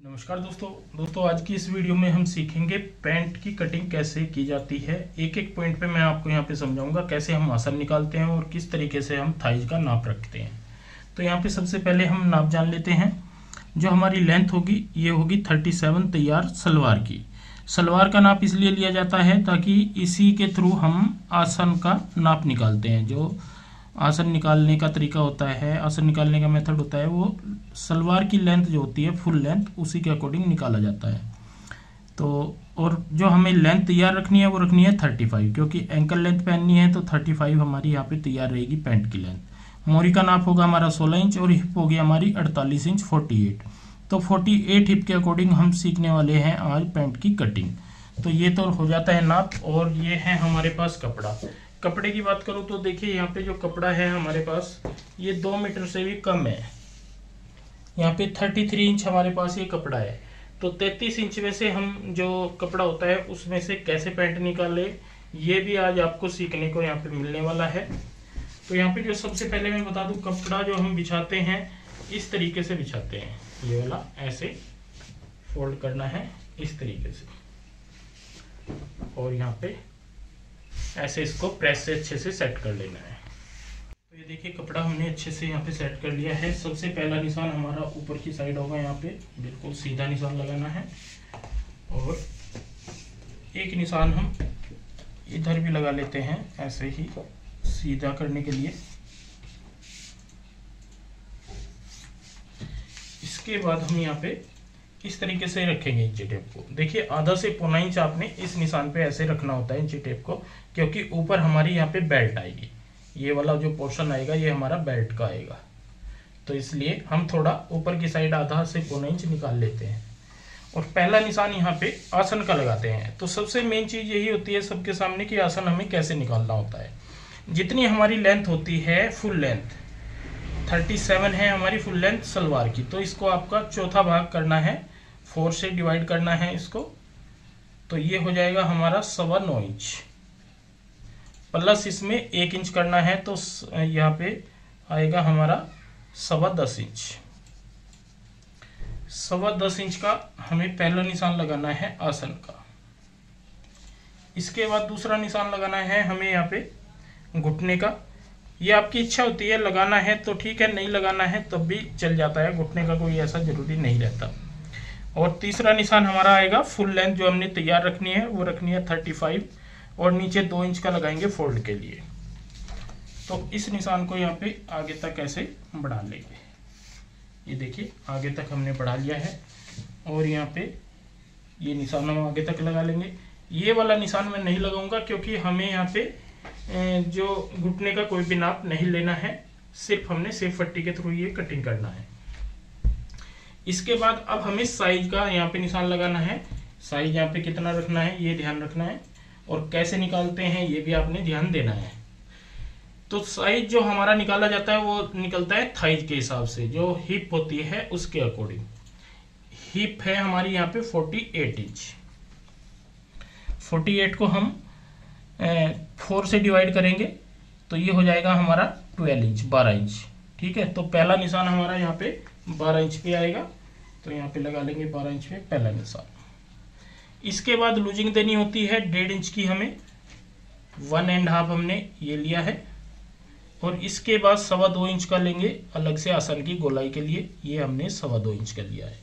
नमस्कार दोस्तों आज की इस वीडियो में हम सीखेंगे पैंट की कटिंग कैसे की जाती है। एक एक पॉइंट पे मैं आपको यहाँ पे समझाऊंगा कैसे हम आसन निकालते हैं और किस तरीके से हम थाइज का नाप रखते हैं। तो यहाँ पे सबसे पहले हम नाप जान लेते हैं। जो हमारी लेंथ होगी ये होगी 37 तैयार सलवार की। सलवार का नाप इसलिए लिया जाता है ताकि इसी के थ्रू हम आसन का नाप निकालते हैं। जो आसन निकालने का तरीका होता है, आसन निकालने का मेथड होता है, वो सलवार की लेंथ जो होती है फुल लेंथ उसी के अकॉर्डिंग निकाला जाता है। तो और जो हमें लेंथ तैयार रखनी है वो रखनी है 35, क्योंकि एंकल लेंथ पहननी है तो 35 हमारी यहाँ पे तैयार रहेगी पैंट की लेंथ। मोरी का नाप होगा हमारा 16 इंच और हिप होगी हमारी 48 इंच 48। तो 48 हिप के अकॉर्डिंग हम सीखने वाले हैं आज पैंट की कटिंग। तो ये तो हो जाता है नाप। और ये है हमारे पास कपड़ा। कपड़े की बात करूं तो देखिए यहाँ पे जो कपड़ा है हमारे पास ये 2 मीटर से भी कम है। यहाँ पे 33 इंच हमारे पास ये कपड़ा है। तो 33 इंच में से हम जो कपड़ा होता है उसमें से कैसे पैंट निकाले ये भी आज आपको सीखने को यहाँ पे मिलने वाला है। तो यहाँ पे जो सबसे पहले मैं बता दूं, कपड़ा जो हम बिछाते हैं इस तरीके से बिछाते हैं। ये वाला ऐसे फोल्ड करना है इस तरीके से और यहाँ पे ऐसे इसको प्रेस से अच्छे से सेट कर लेना है। तो ये देखिए कपड़ा हमने अच्छे से यहाँ पे सेट कर लिया है। सबसे पहला निशान हमारा ऊपर की साइड होगा, यहाँ पे बिल्कुल सीधा निशान लगाना है और एक निशान हम इधर भी लगा लेते हैं ऐसे ही सीधा करने के लिए। इसके बाद हम यहाँ पे इस तरीके से रखेंगे इंची टेप को। देखिए आधा से पौना इंच आपने इस निशान पे ऐसे रखना होता है इंची टेप को, क्योंकि ऊपर हमारी यहाँ पे बेल्ट आएगी। ये वाला जो पोर्शन आएगा ये हमारा बेल्ट का आएगा। तो इसलिए हम थोड़ा ऊपर की साइड आधा से पौना इंच निकाल लेते हैं और पहला निशान यहाँ पे आसन का लगाते हैं। तो सबसे मेन चीज यही होती है सबके सामने कि आसन हमें कैसे निकालना होता है। जितनी हमारी लेंथ होती है फुल लेंथ 37 है हमारी फुल लेंथ सलवार की, तो इसको आपका चौथा भाग करना है, 4 से डिवाइड करना है इसको। तो ये हो जाएगा हमारा 9.25 इंच प्लस इसमें 1 इंच करना है, तो यहाँ पे आएगा हमारा 10.25 इंच। 10.25 इंच का हमें पहला निशान लगाना है आसन का। इसके बाद दूसरा निशान लगाना है हमें यहाँ पे घुटने का। ये आपकी इच्छा होती है, लगाना है तो ठीक है, नहीं लगाना है तब भी चल जाता है, घुटने का कोई ऐसा जरूरी नहीं रहता। और तीसरा निशान हमारा आएगा फुल लेंथ जो हमने तैयार रखनी है वो रखनी है 35 और नीचे 2 इंच का लगाएंगे फोल्ड के लिए। तो इस निशान को यहाँ पे आगे तक ऐसे बढ़ा लेंगे। ये देखिए आगे तक हमने बढ़ा लिया है और यहाँ पे ये निशान हम आगे तक लगा लेंगे। ये वाला निशान मैं नहीं लगाऊंगा क्योंकि हमें यहाँ पे जो घुटने का कोई भी नाप नहीं लेना है, सिर्फ हमने सेफ पट्टी के थ्रू ये कटिंग करना है। इसके बाद अब हमें साइज का यहाँ पे निशान लगाना है। साइज यहाँ पे कितना रखना है ये ध्यान रखना है और कैसे निकालते हैं ये भी आपने ध्यान देना है। तो साइज जो हमारा निकाला जाता है वो निकलता है थाइज के हिसाब से, जो हिप होती है उसके अकॉर्डिंग। हिप है हमारी यहाँ पे 48 इंच। 48 को हम 4 से डिवाइड करेंगे तो ये हो जाएगा हमारा 12 इंच 12 इंच। ठीक है, तो पहला निशान हमारा यहाँ पे 12 इंच पे आएगा, तो यहाँ पे लगा लेंगे 12 इंच पे पहला निशान। इसके बाद लूजिंग देनी होती है 1.5 इंच की, हमें 1.5 हमने ये लिया है और इसके बाद 2.25 इंच का लेंगे अलग से आसन की गोलाई के लिए, ये हमने 2.25 इंच का लिया है।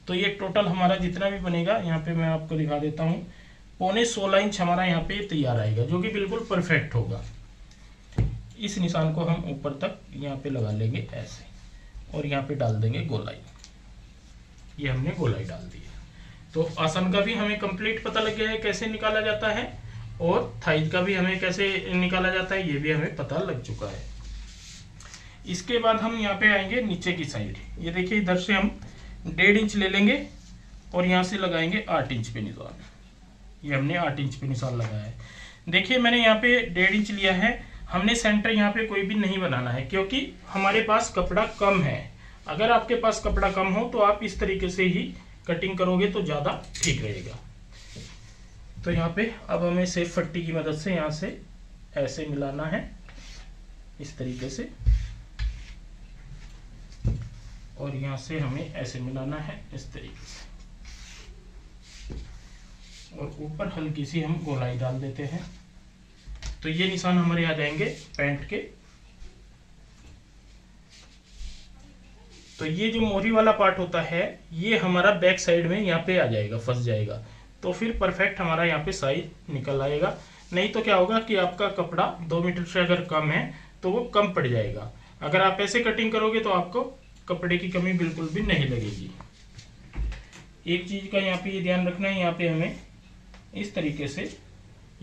तो ये टोटल हमारा जितना भी बनेगा यहाँ पे मैं आपको दिखा देता हूँ, 15.16 इंच हमारा यहाँ पे तैयार आएगा, जो कि बिल्कुल परफेक्ट होगा। इस निशान को हम ऊपर तक यहाँ पे लगा लेंगे ऐसे और यहाँ पे डाल देंगे गोलाई। ये हमने गोलाई डाल दी है। तो आसन का भी हमें कंप्लीट पता लग गया है कैसे निकाला जाता है और थाइज का भी हमें कैसे निकाला जाता है ये भी हमें पता लग चुका है। इसके बाद हम यहाँ पे आएंगे नीचे की साइड। ये देखिए इधर से हम 1.5 इंच ले लेंगे और यहाँ से लगाएंगे 8 इंच पे निशान। ये हमने 8 इंच पे निशान लगाया है। देखिए मैंने यहाँ पे 1.5 इंच लिया है। हमने सेंटर यहाँ पे कोई भी नहीं बनाना है क्योंकि हमारे पास कपड़ा कम है। अगर आपके पास कपड़ा कम हो तो आप इस तरीके से ही कटिंग करोगे तो ज्यादा ठीक रहेगा। तो यहाँ पे अब हमें सेफ पट्टी की मदद से यहाँ से ऐसे मिलाना है इस तरीके से और यहाँ से हमें ऐसे मिलाना है इस तरीके से। और ऊपर हल्की सी हम गोलाई डाल देते हैं। तो ये निशान हमारे आ जाएंगे पैंट के। तो ये जो मोरी वाला पार्ट होता है ये हमारा बैक साइड में यहाँ पे आ जाएगा, फंस जाएगा। तो फिर परफेक्ट हमारा यहाँ पे साइज निकल आएगा। नहीं तो क्या होगा कि आपका कपड़ा 2 मीटर से अगर कम है तो वो कम पड़ जाएगा। अगर आप ऐसे कटिंग करोगे तो आपको कपड़े की कमी बिल्कुल भी नहीं लगेगी। एक चीज का यहाँ पे ये ध्यान रखना है, यहाँ पे हमें इस तरीके से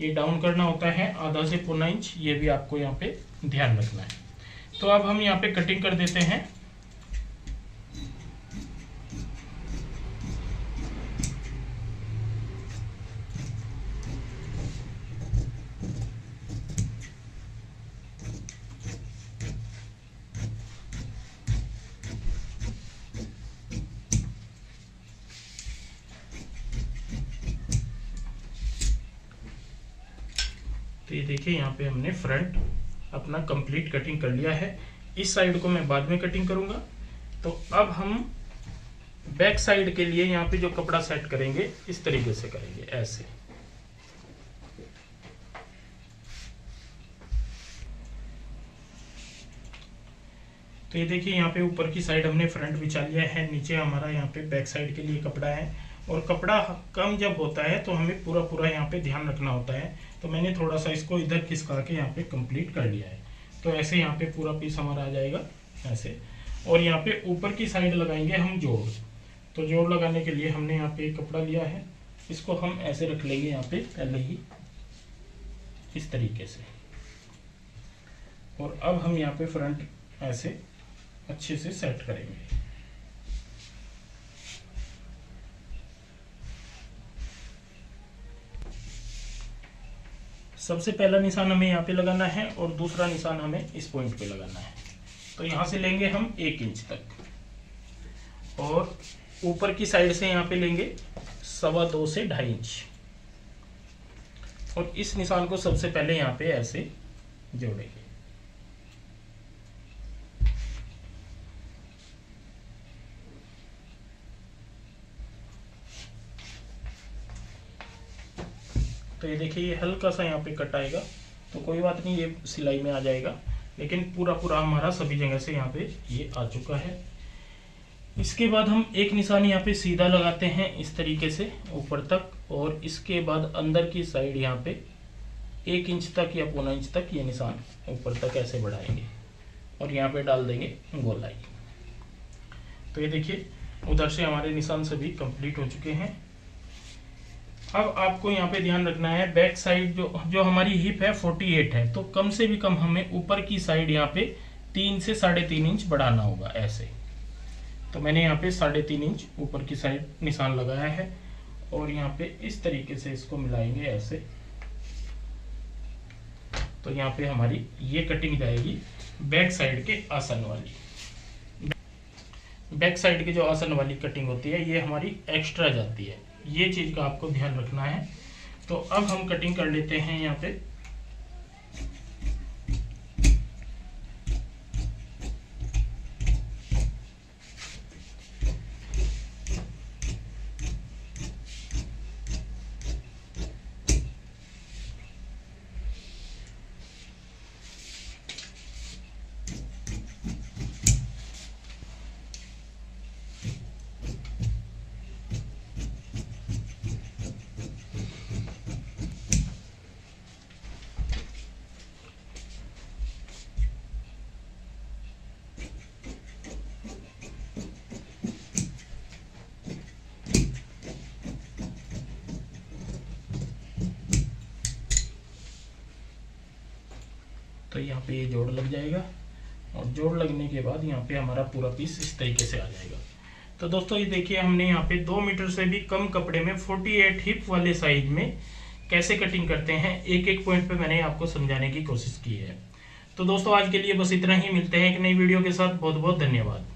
ये डाउन करना होता है, आधा से पौना इंच, ये भी आपको यहाँ पे ध्यान रखना है। तो अब हम यहाँ पे कटिंग कर देते हैं। तो ये देखिए यहाँ पे हमने फ्रंट अपना कंप्लीट कटिंग कर लिया है। इस साइड को मैं बाद में कटिंग करूंगा। तो अब हम बैक साइड के लिए यहाँ पे जो कपड़ा सेट करेंगे इस तरीके से करेंगे, ऐसे। तो ये देखिए यहाँ पे ऊपर की साइड हमने फ्रंट बिछा लिया है, नीचे हमारा यहाँ पे बैक साइड के लिए कपड़ा है। और कपड़ा कम जब होता है तो हमें पूरा पूरा यहाँ पे ध्यान रखना होता है। तो मैंने थोड़ा सा इसको इधर खिसका के यहाँ पे कंप्लीट कर लिया है। तो ऐसे यहाँ पे पूरा पीस हमारा आ जाएगा ऐसे। और यहाँ पे ऊपर की साइड लगाएंगे हम जोड़। तो जोड़ लगाने के लिए हमने यहाँ पे कपड़ा लिया है, इसको हम ऐसे रख लेंगे यहाँ पे पहले ही इस तरीके से। और अब हम यहाँ पे फ्रंट ऐसे अच्छे से सेट करेंगे। सबसे पहला निशान हमें यहाँ पे लगाना है और दूसरा निशान हमें इस पॉइंट पे लगाना है। तो यहाँ से लेंगे हम 1 इंच तक और ऊपर की साइड से यहाँ पे लेंगे 2.25 से 2.5 इंच। और इस निशान को सबसे पहले यहाँ पे ऐसे जोड़ेंगे। तो ये देखिए ये हल्का सा यहाँ पे कट आएगा, तो कोई बात नहीं, ये सिलाई में आ जाएगा। लेकिन पूरा पूरा हमारा सभी जगह से यहाँ पे ये आ चुका है। इसके बाद हम एक निशान यहाँ पे सीधा लगाते हैं इस तरीके से ऊपर तक, और इसके बाद अंदर की साइड यहाँ पे 1 इंच तक या पौना इंच तक ये निशान ऊपर तक ऐसे बढ़ाएंगे और यहाँ पे डाल देंगे गोलाई। तो ये देखिए उधर से हमारे निशान सभी कंप्लीट हो चुके हैं। अब आपको यहाँ पे ध्यान रखना है, बैक साइड जो हमारी हिप है 48 है, तो कम से भी कम हमें ऊपर की साइड यहाँ पे 3 से 3.5 इंच बढ़ाना होगा ऐसे। तो मैंने यहाँ पे 3.5 इंच ऊपर की साइड निशान लगाया है और यहाँ पे इस तरीके से इसको मिलाएंगे ऐसे। तो यहाँ पे हमारी ये कटिंग जाएगी बैक साइड के आसन वाली। बैक साइड की जो आसन वाली कटिंग होती है ये हमारी एक्स्ट्रा जाती है, ये चीज का आपको ध्यान रखना है। तो अब हम कटिंग कर लेते हैं यहाँ पे। तो यहाँ पे ये जोड़ लग जाएगा और जोड़ लगने के बाद यहाँ पे हमारा पूरा पीस इस तरीके से आ जाएगा। तो दोस्तों ये देखिए हमने यहाँ पे 2 मीटर से भी कम कपड़े में 48 हिप वाले साइज में कैसे कटिंग करते हैं, एक एक पॉइंट पे मैंने आपको समझाने की कोशिश की है। तो दोस्तों आज के लिए बस इतना ही, मिलते हैं एक नई वीडियो के साथ। बहुत बहुत धन्यवाद।